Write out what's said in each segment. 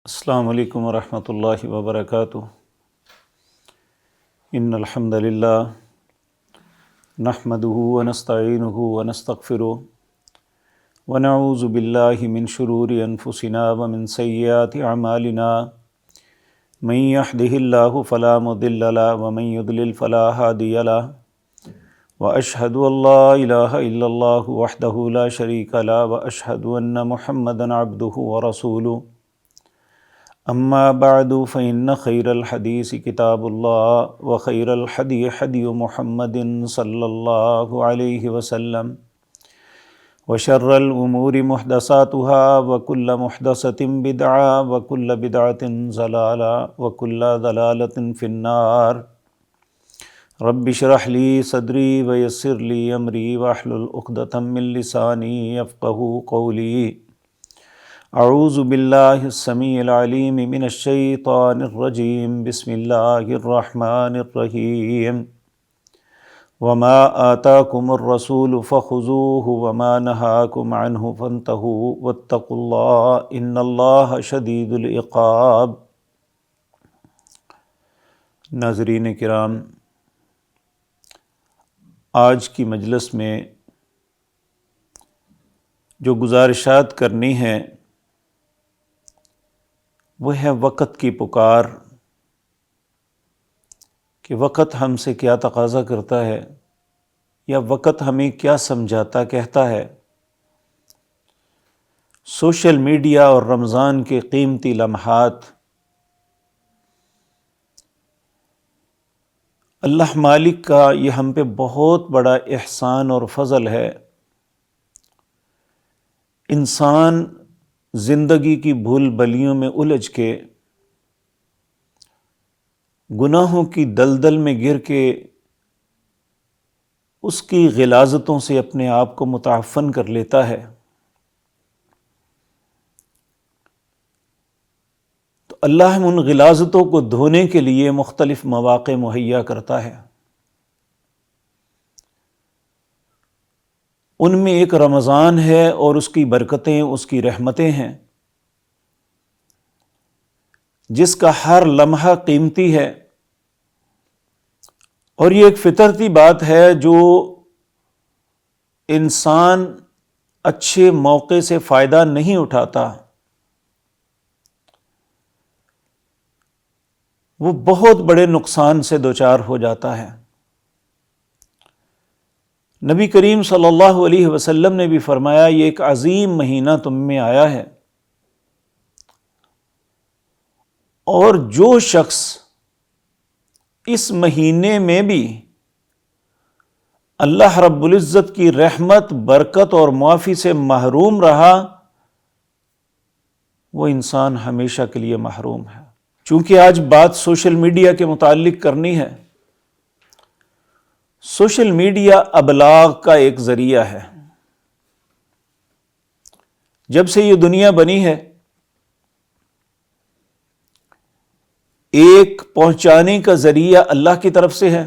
السلام علیکم ورحمۃ اللہ وبرکاتہ۔ ان الحمد للہ نحمده ونستعینه ونستغفره ونعوذ باللہ من شرور انفسنا ومن سیئات اعمالنا من يهده اللہ فلا مضل له ومن يضلل فلا هادی له واشهد ان لا الہ الا اللہ وحدہ لا شریک له واشهد ان محمدا عبدہ ورسولہ اما بعد فإن خیر الحدیث کتاب اللہ وخیر الحدی حدی محمد صلی اللہ علیہ وسلم وشر الامور محدثاتها وکل محدثۃ بدعہ وکل بدعۃ ضلالہ وکل ضلالۃ فی النار۔ رب اشرح لی صدری ویسر لی امری واحلل عقدۃ من لسانی یفقہوا قولی۔ اعوذ باللہ السمیع العلیم من الشیطان الرجیم، بسم اللہ الرحمن الرحیم۔ وما آتاکم الرسول فخذوہ وما نہاکم عنہ فانتہوا واتقوا اللہ ان اللہ شدید العقاب۔ ناظرین کرام، آج کی مجلس میں جو گزارشات کرنی ہیں وہ ہے وقت کی پکار، کہ وقت ہم سے کیا تقاضا کرتا ہے یا وقت ہمیں کیا سمجھاتا کہتا ہے۔ سوشل میڈیا اور رمضان کے قیمتی لمحات اللہ مالک کا یہ ہم پہ بہت بڑا احسان اور فضل ہے۔ انسان زندگی کی بھول بھلیوں میں الجھ کے، گناہوں کی دلدل میں گر کے، اس کی غلاظتوں سے اپنے آپ کو متعفن کر لیتا ہے، تو اللہ ان غلاظتوں کو دھونے کے لیے مختلف مواقع مہیا کرتا ہے۔ ان میں ایک رمضان ہے اور اس کی برکتیں، اس کی رحمتیں ہیں، جس کا ہر لمحہ قیمتی ہے، اور یہ ایک فطرتی بات ہے جو انسان اچھے موقع سے فائدہ نہیں اٹھاتا وہ بہت بڑے نقصان سے دوچار ہو جاتا ہے۔ نبی کریم صلی اللہ علیہ وسلم نے بھی فرمایا، یہ ایک عظیم مہینہ تم میں آیا ہے، اور جو شخص اس مہینے میں بھی اللہ رب العزت کی رحمت، برکت اور معافی سے محروم رہا، وہ انسان ہمیشہ کے لیے محروم ہے۔ چونکہ آج بات سوشل میڈیا کے متعلق کرنی ہے، سوشل میڈیا ابلاغ کا ایک ذریعہ ہے۔ جب سے یہ دنیا بنی ہے، ایک پہنچانے کا ذریعہ اللہ کی طرف سے ہے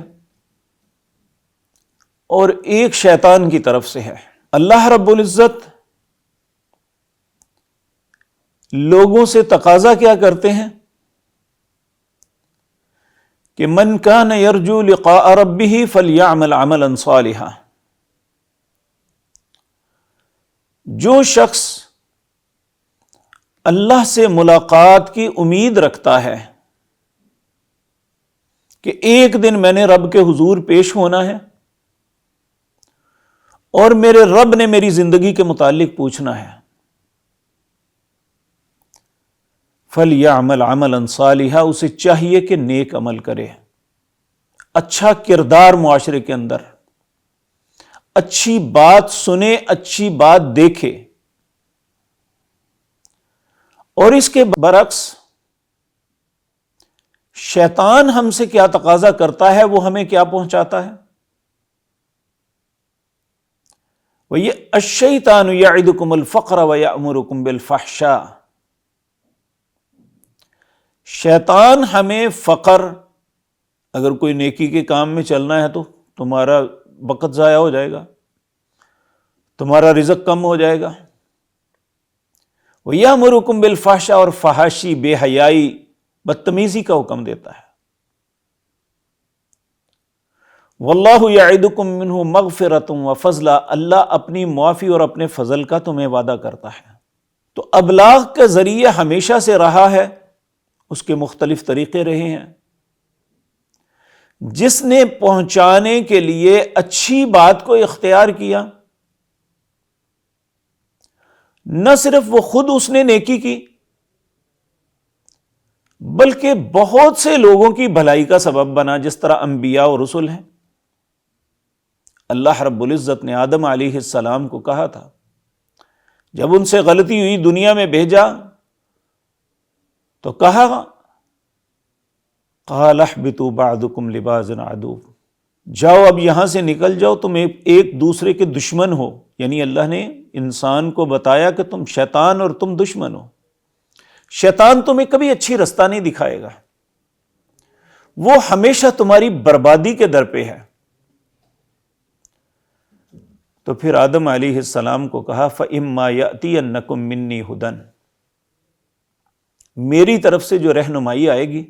اور ایک شیطان کی طرف سے ہے۔ اللہ رب العزت لوگوں سے تقاضا کیا کرتے ہیں کہ من کان یرجو لقاء ربہ فلیعمل عملا صالحا۔ جو شخص اللہ سے ملاقات کی امید رکھتا ہے کہ ایک دن میں نے رب کے حضور پیش ہونا ہے اور میرے رب نے میری زندگی کے متعلق پوچھنا ہے، فَلْيَعْمَلْ عَمَلًا صَالِحًا، اسے چاہیے کہ نیک عمل کرے، اچھا کردار معاشرے کے اندر، اچھی بات سنے، اچھی بات دیکھے۔ اور اس کے برعکس شیطان ہم سے کیا تقاضا کرتا ہے، وہ ہمیں کیا پہنچاتا ہے؟ الشیطان یعدکم الفقر ویأمرکم بالفحشاء، شیطان ہمیں فقر، اگر کوئی نیکی کے کام میں چلنا ہے تو تمہارا وقت ضائع ہو جائے گا، تمہارا رزق کم ہو جائے گا۔ وَيَأْمُرُكُمْ بِالْفَحْشَاءِ، اور فحاشی، بے حیائی، بدتمیزی کا حکم دیتا ہے۔ وَاللَّهُ يَعِدُكُم مِّنْهُ مَغْفِرَةً وَفَضْلًا، اللہ اپنی معافی اور اپنے فضل کا تمہیں وعدہ کرتا ہے۔ تو ابلاغ کا ذریعہ ہمیشہ سے رہا ہے، اس کے مختلف طریقے رہے ہیں۔ جس نے پہنچانے کے لیے اچھی بات کو اختیار کیا، نہ صرف وہ خود اس نے نیکی کی، بلکہ بہت سے لوگوں کی بھلائی کا سبب بنا، جس طرح انبیاء اور رسل ہیں۔ اللہ رب العزت نے آدم علیہ السلام کو کہا تھا، جب ان سے غلطی ہوئی، دنیا میں بھیجا تو کہا قال اہبطوا بعضکم لبعض عدو، جاؤ اب یہاں سے نکل جاؤ، تم ایک دوسرے کے دشمن ہو۔ یعنی اللہ نے انسان کو بتایا کہ تم شیطان اور تم دشمن ہو۔ شیطان تمہیں کبھی اچھی رستہ نہیں دکھائے گا، وہ ہمیشہ تمہاری بربادی کے در پہ ہے۔ تو پھر آدم علیہ السلام کو کہا فَإِمَّا يَأْتِيَنَّكُم مِّنِّي هُدًى، میری طرف سے جو رہنمائی آئے گی،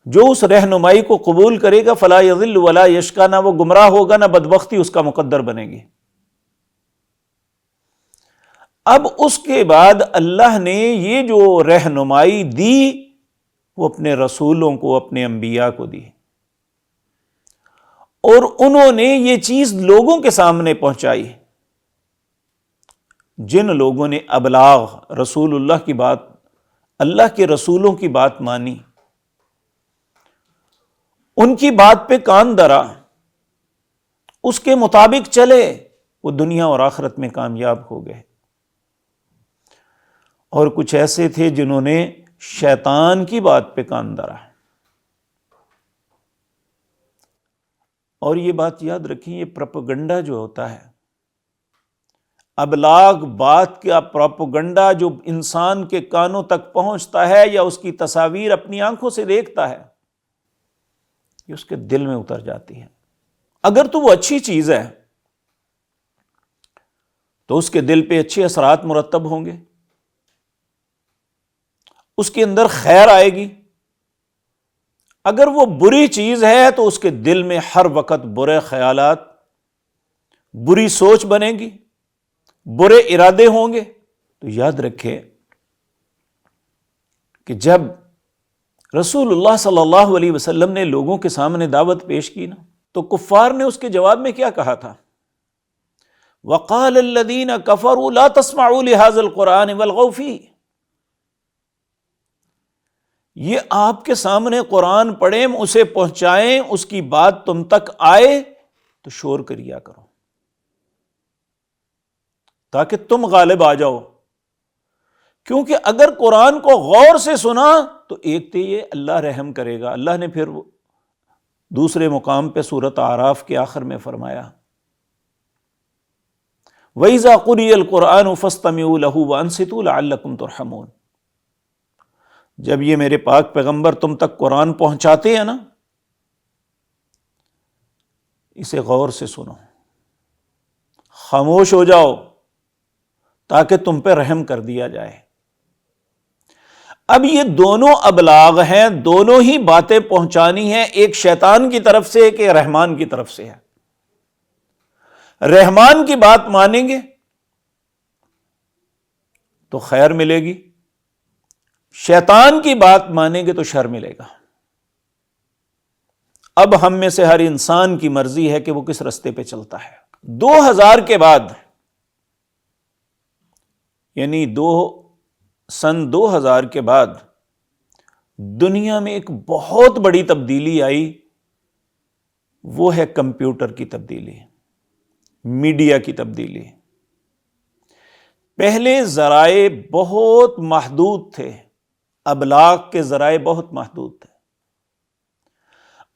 جو اس رہنمائی کو قبول کرے گا، فلا یضل ولا یشقی، نہ وہ گمراہ ہوگا نہ بدبختی اس کا مقدر بنے گی۔ اب اس کے بعد اللہ نے یہ جو رہنمائی دی، وہ اپنے رسولوں کو، اپنے انبیاء کو دی، اور انہوں نے یہ چیز لوگوں کے سامنے پہنچائی۔ جن لوگوں نے ابلاغ، رسول اللہ کی بات، اللہ کے رسولوں کی بات مانی، ان کی بات پہ کان دھرا، اس کے مطابق چلے، وہ دنیا اور آخرت میں کامیاب ہو گئے۔ اور کچھ ایسے تھے جنہوں نے شیطان کی بات پہ کان دھرا۔ اور یہ بات یاد رکھیں، یہ پروپیگنڈا جو ہوتا ہے، ابلاغ بات کا پروپیگنڈا جو انسان کے کانوں تک پہنچتا ہے یا اس کی تصاویر اپنی آنکھوں سے دیکھتا ہے، یہ اس کے دل میں اتر جاتی ہے۔ اگر تو وہ اچھی چیز ہے تو اس کے دل پہ اچھے اثرات مرتب ہوں گے، اس کے اندر خیر آئے گی۔ اگر وہ بری چیز ہے تو اس کے دل میں ہر وقت برے خیالات، بری سوچ بنے گی، برے ارادے ہوں گے۔ تو یاد رکھے کہ جب رسول اللہ صلی اللہ علیہ وسلم نے لوگوں کے سامنے دعوت پیش کی نا، تو کفار نے اس کے جواب میں کیا کہا تھا؟ وَقَالَ الَّذِينَ كَفَرُوا لَا تَسْمَعُوا لِهَذَا الْقُرْآنِ وَالْغَوْا فِيهِ، یہ آپ کے سامنے قرآن پڑھیں، اسے پہنچائیں، اس کی بات تم تک آئے تو شور کریا کرو تاکہ تم غالب آ جاؤ۔ کیونکہ اگر قرآن کو غور سے سنا تو ایک تو یہ اللہ رحم کرے گا۔ اللہ نے پھر دوسرے مقام پہ سورۃ اعراف کے آخر میں فرمایا وَإِذَا قُرِئَ الْقُرْآنُ فَاسْتَمِعُوا لَهُ وَأَنصِتُوا لَعَلَّكُمْ تُرْحَمُونَ، جب یہ میرے پاک پیغمبر تم تک قرآن پہنچاتے ہیں نا، اسے غور سے سنو، خاموش ہو جاؤ تاکہ تم پہ رحم کر دیا جائے۔ اب یہ دونوں ابلاغ ہیں، دونوں ہی باتیں پہنچانی ہیں، ایک شیطان کی طرف سے، ایک رحمان کی طرف سے ہے۔ رحمان کی بات مانیں گے تو خیر ملے گی، شیطان کی بات مانیں گے تو شر ملے گا۔ اب ہم میں سے ہر انسان کی مرضی ہے کہ وہ کس رستے پہ چلتا ہے۔ 2000 کے بعد، یعنی سن 2000 کے بعد دنیا میں ایک بہت بڑی تبدیلی آئی، وہ ہے کمپیوٹر کی تبدیلی، میڈیا کی تبدیلی۔ پہلے ذرائع بہت محدود تھے، ابلاغ کے ذرائع بہت محدود تھے۔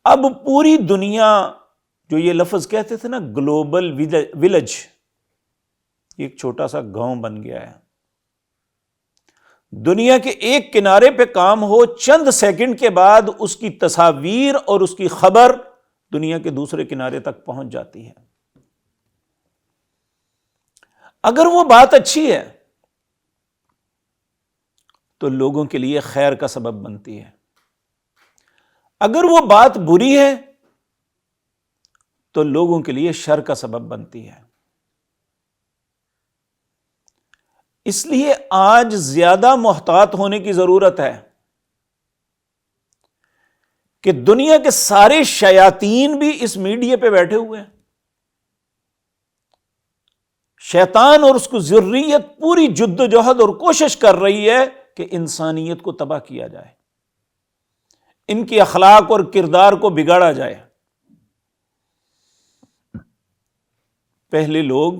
اب پوری دنیا، جو یہ لفظ کہتے تھے نا گلوبل ولیج، ایک چھوٹا سا گاؤں بن گیا ہے۔ دنیا کے ایک کنارے پہ کام ہو، چند سیکنڈ کے بعد اس کی تصاویر اور اس کی خبر دنیا کے دوسرے کنارے تک پہنچ جاتی ہے۔ اگر وہ بات اچھی ہے تو لوگوں کے لیے خیر کا سبب بنتی ہے، اگر وہ بات بری ہے تو لوگوں کے لیے شر کا سبب بنتی ہے۔ اس لیے آج زیادہ محتاط ہونے کی ضرورت ہے کہ دنیا کے سارے شیاطین بھی اس میڈیا پہ بیٹھے ہوئے ہیں۔ شیطان اور اس کو ذریت پوری جد و جہد اور کوشش کر رہی ہے کہ انسانیت کو تباہ کیا جائے، ان کی اخلاق اور کردار کو بگاڑا جائے۔ پہلے لوگ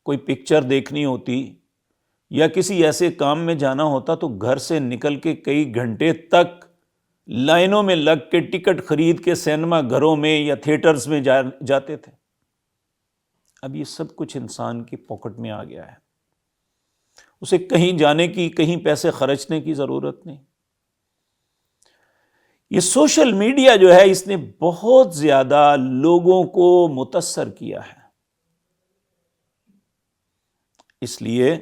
کوئی پکچر دیکھنی ہوتی یا کسی ایسے کام میں جانا ہوتا تو گھر سے نکل کے کئی گھنٹے تک لائنوں میں لگ کے ٹکٹ خرید کے سینما گھروں میں یا تھیٹرز میں جاتے تھے۔ اب یہ سب کچھ انسان کی پاکٹ میں آ گیا ہے، اسے کہیں جانے کی، کہیں پیسے خرچنے کی ضرورت نہیں۔ یہ سوشل میڈیا جو ہے اس نے بہت زیادہ لوگوں کو متاثر کیا ہے، اس لیے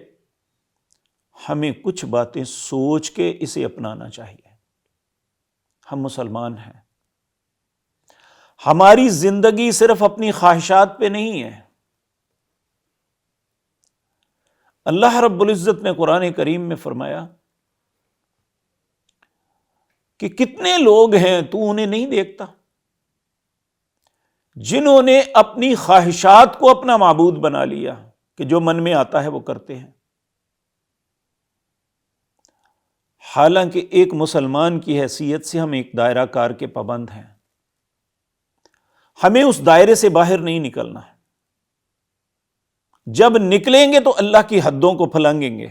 ہمیں کچھ باتیں سوچ کے اسے اپنانا چاہیے۔ ہم مسلمان ہیں، ہماری زندگی صرف اپنی خواہشات پہ نہیں ہے۔ اللہ رب العزت نے قرآن کریم میں فرمایا کہ کتنے لوگ ہیں تو انہیں نہیں دیکھتا جنہوں نے اپنی خواہشات کو اپنا معبود بنا لیا کہ جو من میں آتا ہے وہ کرتے ہیں۔ حالانکہ ایک مسلمان کی حیثیت سے ہم ایک دائرہ کار کے پابند ہیں، ہمیں اس دائرے سے باہر نہیں نکلنا ہے۔ جب نکلیں گے تو اللہ کی حدوں کو پھلانگیں گے،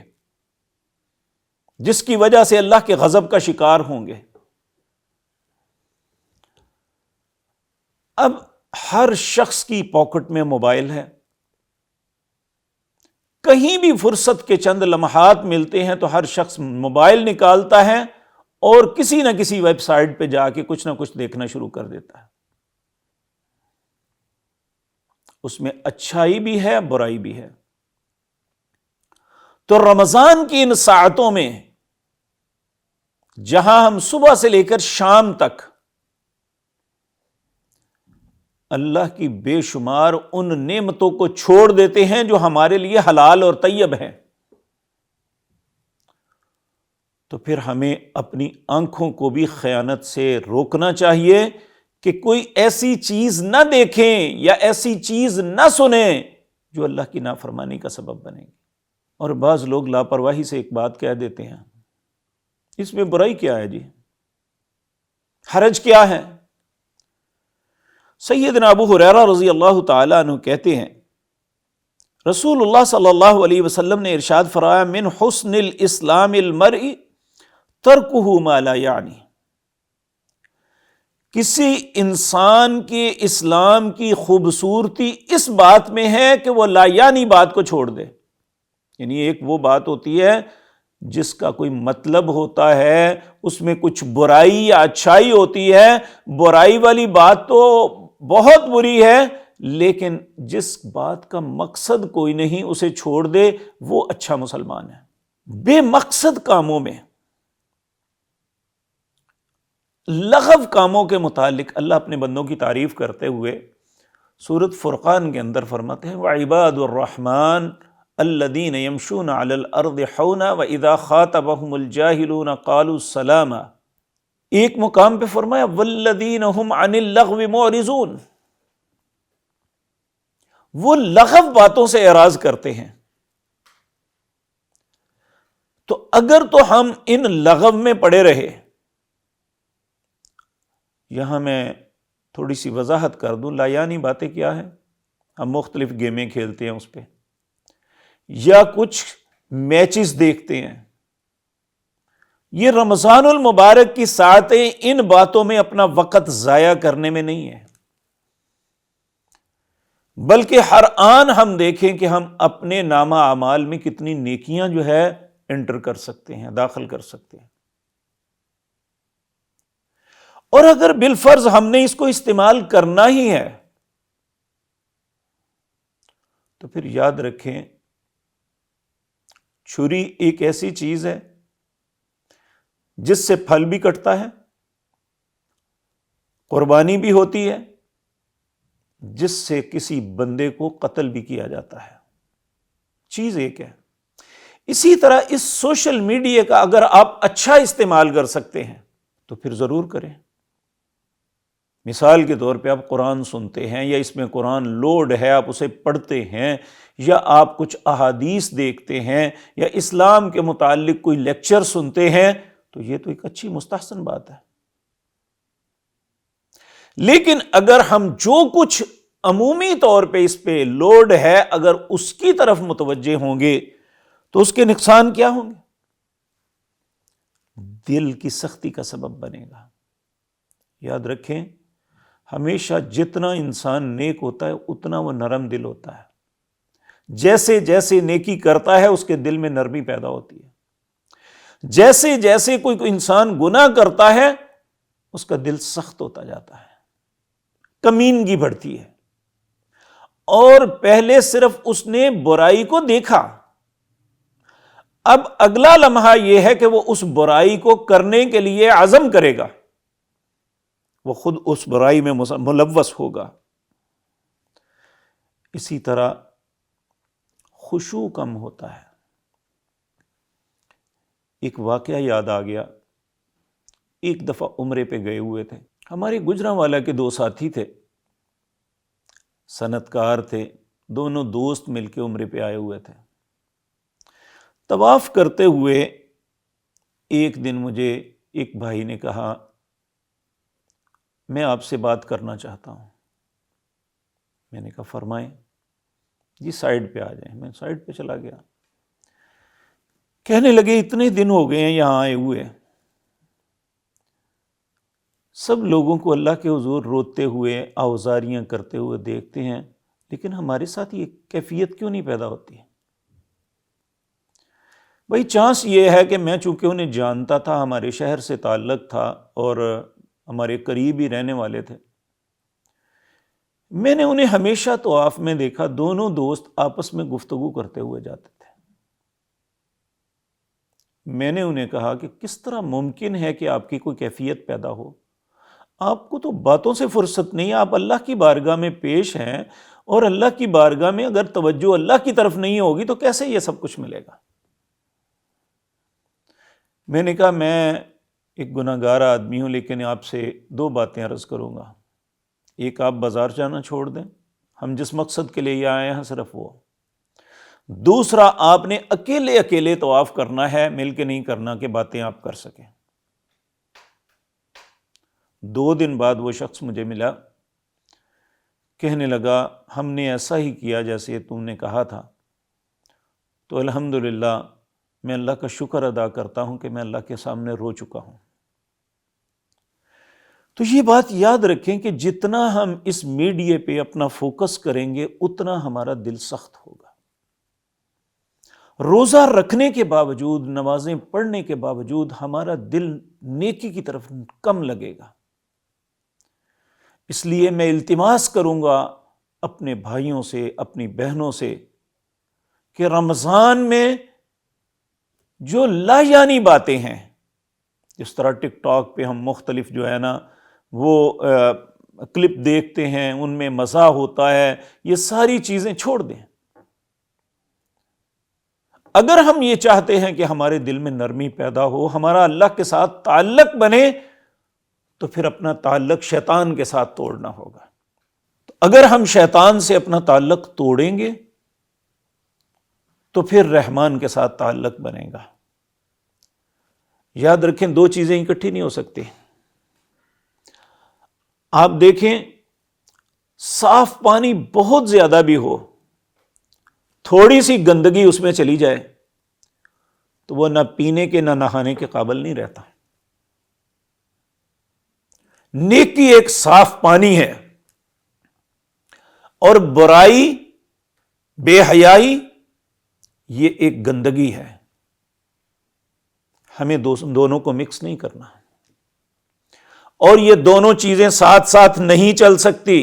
جس کی وجہ سے اللہ کے غضب کا شکار ہوں گے۔ اب ہر شخص کی پاکٹ میں موبائل ہے، کہیں بھی فرصت کے چند لمحات ملتے ہیں تو ہر شخص موبائل نکالتا ہے اور کسی نہ کسی ویب سائٹ پہ جا کے کچھ نہ کچھ دیکھنا شروع کر دیتا ہے۔ اس میں اچھائی بھی ہے، برائی بھی ہے۔ تو رمضان کی ان ساعتوں میں جہاں ہم صبح سے لے کر شام تک اللہ کی بے شمار ان نعمتوں کو چھوڑ دیتے ہیں جو ہمارے لیے حلال اور طیب ہیں، تو پھر ہمیں اپنی آنکھوں کو بھی خیانت سے روکنا چاہیے کہ کوئی ایسی چیز نہ دیکھیں یا ایسی چیز نہ سنیں جو اللہ کی نافرمانی کا سبب بنے گی۔ اور بعض لوگ لاپرواہی سے ایک بات کہہ دیتے ہیں، اس میں برائی کیا ہے جی، حرج کیا ہے؟ سیدنا ابو ہریرہ رضی اللہ تعالیٰ عنہ کہتے ہیں رسول اللہ صلی اللہ علیہ وسلم نے ارشاد فرمایا من حسن الاسلام المرء ترکہ ما لا یعنی، کسی انسان کے اسلام کی خوبصورتی اس بات میں ہے کہ وہ لا یعنی بات کو چھوڑ دے۔ یعنی ایک وہ بات ہوتی ہے جس کا کوئی مطلب ہوتا ہے، اس میں کچھ برائی یا اچھائی ہوتی ہے، برائی والی بات تو بہت بری ہے، لیکن جس بات کا مقصد کوئی نہیں اسے چھوڑ دے، وہ اچھا مسلمان ہے۔ بے مقصد کاموں میں، لغو کاموں کے متعلق اللہ اپنے بندوں کی تعریف کرتے ہوئے سورۃ فرقان کے اندر فرماتے ہیں وَعِبَادُ الرَّحْمَنِ الَّذِينَ يَمْشُونَ عَلَى الْأَرْضِ حَوْنًا وَإِذَا خَاطَبَهُمُ الْجَاهِلُونَ قَالُوا سَلَامًا۔ ایک مقام پہ فرمایا وَالَّذِينَ هُمْ عَنِ اللَّغْوِ مُعْرِضُونَ، وہ لغو باتوں سے اعراض کرتے ہیں۔ تو اگر تو ہم ان لغو میں پڑے رہے، یہاں میں تھوڑی سی وضاحت کر دوں، لا یعنی باتیں کیا ہیں؟ ہم مختلف گیمیں کھیلتے ہیں اس پہ، یا کچھ میچز دیکھتے ہیں۔ یہ رمضان المبارک کی ساعتیں ان باتوں میں اپنا وقت ضائع کرنے میں نہیں ہے، بلکہ ہر آن ہم دیکھیں کہ ہم اپنے نامہ اعمال میں کتنی نیکیاں جو ہے انٹر کر سکتے ہیں، داخل کر سکتے ہیں۔ اور اگر بالفرض ہم نے اس کو استعمال کرنا ہی ہے تو پھر یاد رکھیں چھری ایک ایسی چیز ہے جس سے پھل بھی کٹتا ہے، قربانی بھی ہوتی ہے، جس سے کسی بندے کو قتل بھی کیا جاتا ہے، چیز ایک ہے۔ اسی طرح اس سوشل میڈیا کا اگر آپ اچھا استعمال کر سکتے ہیں تو پھر ضرور کریں۔ مثال کے طور پہ آپ قرآن سنتے ہیں یا اس میں قرآن لوڈ ہے، آپ اسے پڑھتے ہیں، یا آپ کچھ احادیث دیکھتے ہیں یا اسلام کے متعلق کوئی لیکچر سنتے ہیں، تو یہ تو ایک اچھی مستحسن بات ہے۔ لیکن اگر ہم جو کچھ عمومی طور پہ اس پہ لوڈ ہے اگر اس کی طرف متوجہ ہوں گے تو اس کے نقصان کیا ہوں گے؟ دل کی سختی کا سبب بنے گا۔ یاد رکھیں ہمیشہ جتنا انسان نیک ہوتا ہے اتنا وہ نرم دل ہوتا ہے، جیسے جیسے نیکی کرتا ہے اس کے دل میں نرمی پیدا ہوتی ہے، جیسے جیسے کوئی انسان گناہ کرتا ہے اس کا دل سخت ہوتا جاتا ہے، کمینگی بڑھتی ہے، اور پہلے صرف اس نے برائی کو دیکھا، اب اگلا لمحہ یہ ہے کہ وہ اس برائی کو کرنے کے لیے عزم کرے گا، وہ خود اس برائی میں ملوث ہوگا۔ اسی طرح خشوع کم ہوتا ہے۔ ایک واقعہ یاد آ گیا، ایک دفعہ عمرے پہ گئے ہوئے تھے، ہمارے گجرانوالہ کے دو ساتھی تھے، صنعت کار تھے، دونوں دوست مل کے عمرے پہ آئے ہوئے تھے۔ طواف کرتے ہوئے ایک دن مجھے ایک بھائی نے کہا میں آپ سے بات کرنا چاہتا ہوں۔ میں نے کہا فرمائیں۔ جی سائیڈ پہ آ جائیں۔ میں سائیڈ پہ چلا گیا۔ کہنے لگے اتنے دن ہو گئے ہیں یہاں آئے ہوئے، سب لوگوں کو اللہ کے حضور روتے ہوئے آوازاریاں کرتے ہوئے دیکھتے ہیں، لیکن ہمارے ساتھ یہ کیفیت کیوں نہیں پیدا ہوتی؟ بھائی چانس یہ ہے کہ میں چونکہ انہیں جانتا تھا، ہمارے شہر سے تعلق تھا اور ہمارے قریب ہی رہنے والے تھے، میں نے انہیں ہمیشہ طواف میں دیکھا، دونوں دوست آپس میں گفتگو کرتے ہوئے جاتے تھے۔ میں نے انہیں کہا کہ کس طرح ممکن ہے کہ آپ کی کوئی کیفیت پیدا ہو؟ آپ کو تو باتوں سے فرصت نہیں، آپ اللہ کی بارگاہ میں پیش ہیں، اور اللہ کی بارگاہ میں اگر توجہ اللہ کی طرف نہیں ہوگی تو کیسے یہ سب کچھ ملے گا؟ میں نے کہا میں ایک گناہگار آدمی ہوں، لیکن آپ سے دو باتیں عرض کروں گا۔ ایک، آپ بازار جانا چھوڑ دیں، ہم جس مقصد کے لیے یہ آئے ہیں صرف وہ۔ دوسرا، آپ نے اکیلے اکیلے طواف کرنا ہے، مل کے نہیں کرنا کہ باتیں آپ کر سکیں۔ 2 دن بعد وہ شخص مجھے ملا، کہنے لگا ہم نے ایسا ہی کیا جیسے تم نے کہا تھا، تو الحمدللہ میں اللہ کا شکر ادا کرتا ہوں کہ میں اللہ کے سامنے رو چکا ہوں۔ تو یہ بات یاد رکھیں کہ جتنا ہم اس میڈیا پہ اپنا فوکس کریں گے اتنا ہمارا دل سخت ہوگا۔ روزہ رکھنے کے باوجود، نمازیں پڑھنے کے باوجود ہمارا دل نیکی کی طرف کم لگے گا۔ اس لیے میں التماس کروں گا اپنے بھائیوں سے، اپنی بہنوں سے، کہ رمضان میں جو لا یعنی باتیں ہیں، جس طرح ٹک ٹاک پہ ہم مختلف جو ہے نا وہ کلپ دیکھتے ہیں، ان میں مزہ ہوتا ہے، یہ ساری چیزیں چھوڑ دیں۔ اگر ہم یہ چاہتے ہیں کہ ہمارے دل میں نرمی پیدا ہو، ہمارا اللہ کے ساتھ تعلق بنے، تو پھر اپنا تعلق شیطان کے ساتھ توڑنا ہوگا۔ تو اگر ہم شیطان سے اپنا تعلق توڑیں گے تو پھر رحمان کے ساتھ تعلق بنے گا۔ یاد رکھیں 2 چیزیں اکٹھی نہیں ہو سکتی۔ آپ دیکھیں صاف پانی بہت زیادہ بھی ہو، تھوڑی سی گندگی اس میں چلی جائے تو وہ نہ پینے کے نہ نہانے کے قابل نہیں رہتا۔ نیکی ایک صاف پانی ہے، اور برائی، بے حیائی، یہ ایک گندگی ہے۔ ہمیں دونوں کو مکس نہیں کرنا، اور یہ دونوں چیزیں ساتھ ساتھ نہیں چل سکتی۔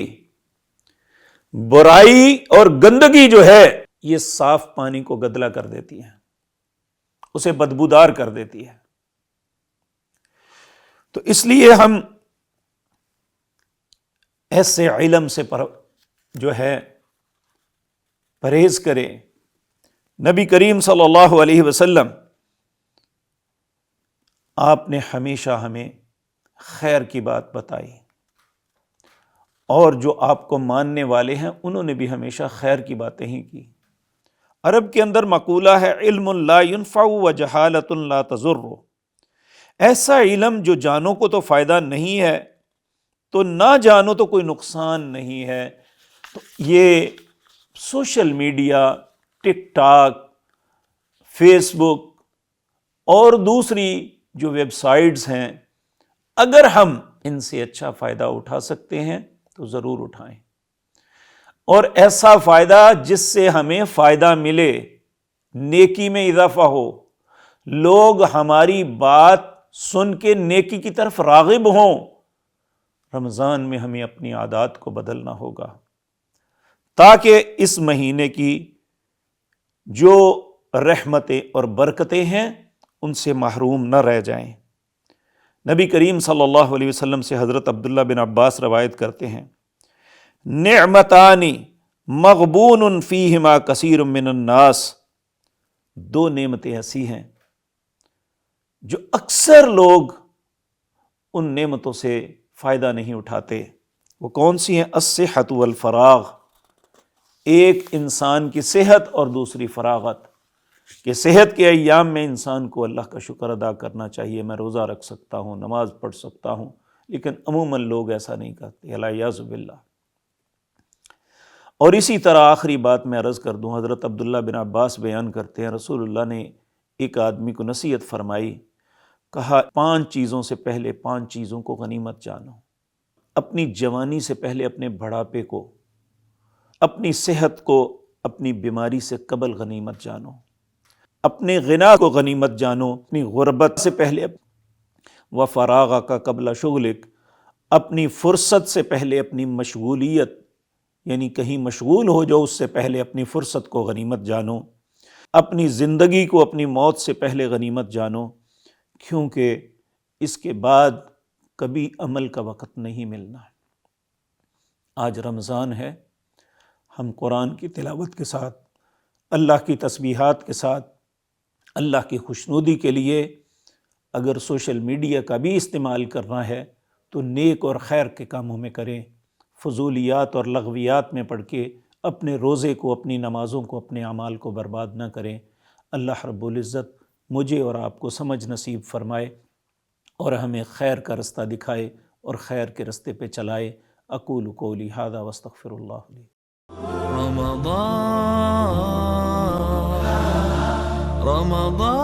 برائی اور گندگی جو ہے یہ صاف پانی کو گدلا کر دیتی ہے، اسے بدبودار کر دیتی ہے۔ تو اس لیے ہم ایسے علم سے جو ہے پرہیز کریں۔ نبی کریم صلی اللہ علیہ وسلم آپ نے ہمیشہ ہمیں خیر کی بات بتائی، اور جو آپ کو ماننے والے ہیں انہوں نے بھی ہمیشہ خیر کی باتیں ہی کی۔ عرب کے اندر مقولہ ہے علم لا ينفع وجہالۃ لا تضر، ایسا علم جو جانو کو تو فائدہ نہیں ہے تو نہ جانو تو کوئی نقصان نہیں ہے۔ تو یہ سوشل میڈیا، ٹک ٹاک، فیس بک اور دوسری جو ویب سائٹس ہیں، اگر ہم ان سے اچھا فائدہ اٹھا سکتے ہیں تو ضرور اٹھائیں، اور ایسا فائدہ جس سے ہمیں فائدہ ملے، نیکی میں اضافہ ہو، لوگ ہماری بات سن کے نیکی کی طرف راغب ہوں۔ رمضان میں ہمیں اپنی عادات کو بدلنا ہوگا تاکہ اس مہینے کی جو رحمتیں اور برکتیں ہیں ان سے محروم نہ رہ جائیں۔ نبی کریم صلی اللہ علیہ وسلم سے حضرت عبداللہ بن عباس روایت کرتے ہیں، نعمتانی مغبون فیہما کثیر من الناس، دو نعمتیں ایسی ہیں جو اکثر لوگ ان نعمتوں سے فائدہ نہیں اٹھاتے۔ وہ کون سی ہیں؟ الصحۃ والفراغ، ایک انسان کی صحت اور دوسری فراغت، کہ صحت کے ایام میں انسان کو اللہ کا شکر ادا کرنا چاہیے، میں روزہ رکھ سکتا ہوں، نماز پڑھ سکتا ہوں، لیکن عموماً لوگ ایسا نہیں کرتے، الیاذ باللہ۔ اور اسی طرح آخری بات میں عرض کر دوں، حضرت عبداللہ بن عباس بیان کرتے ہیں رسول اللہ نے ایک آدمی کو نصیحت فرمائی، کہا 5 چیزوں سے پہلے 5 چیزوں کو غنیمت جانو۔ اپنی جوانی سے پہلے اپنے بڑھاپے کو، اپنی صحت کو اپنی بیماری سے قبل غنیمت جانو، اپنے غنا کو غنیمت جانو، اپنی غربت سے پہلے، وفراغک قبل شغلک، اپنی فرصت سے پہلے اپنی مشغولیت، یعنی کہیں مشغول ہو جو اس سے پہلے اپنی فرصت کو غنیمت جانو، اپنی زندگی کو اپنی موت سے پہلے غنیمت جانو، کیونکہ اس کے بعد کبھی عمل کا وقت نہیں ملنا۔ آج رمضان ہے، ہم قرآن کی تلاوت کے ساتھ، اللہ کی تسبیحات کے ساتھ، اللہ کی خوشنودی کے لیے اگر سوشل میڈیا کا بھی استعمال کرنا ہے تو نیک اور خیر کے کاموں میں کریں، فضولیات اور لغویات میں پڑھ کے اپنے روزے کو، اپنی نمازوں کو، اپنے اعمال کو برباد نہ کریں۔ اللہ رب العزت مجھے اور آپ کو سمجھ نصیب فرمائے اور ہمیں خیر کا رستہ دکھائے اور خیر کے رستے پہ چلائے۔ اقول قولی ھذا واستغفر اللہ لی۔ رمضان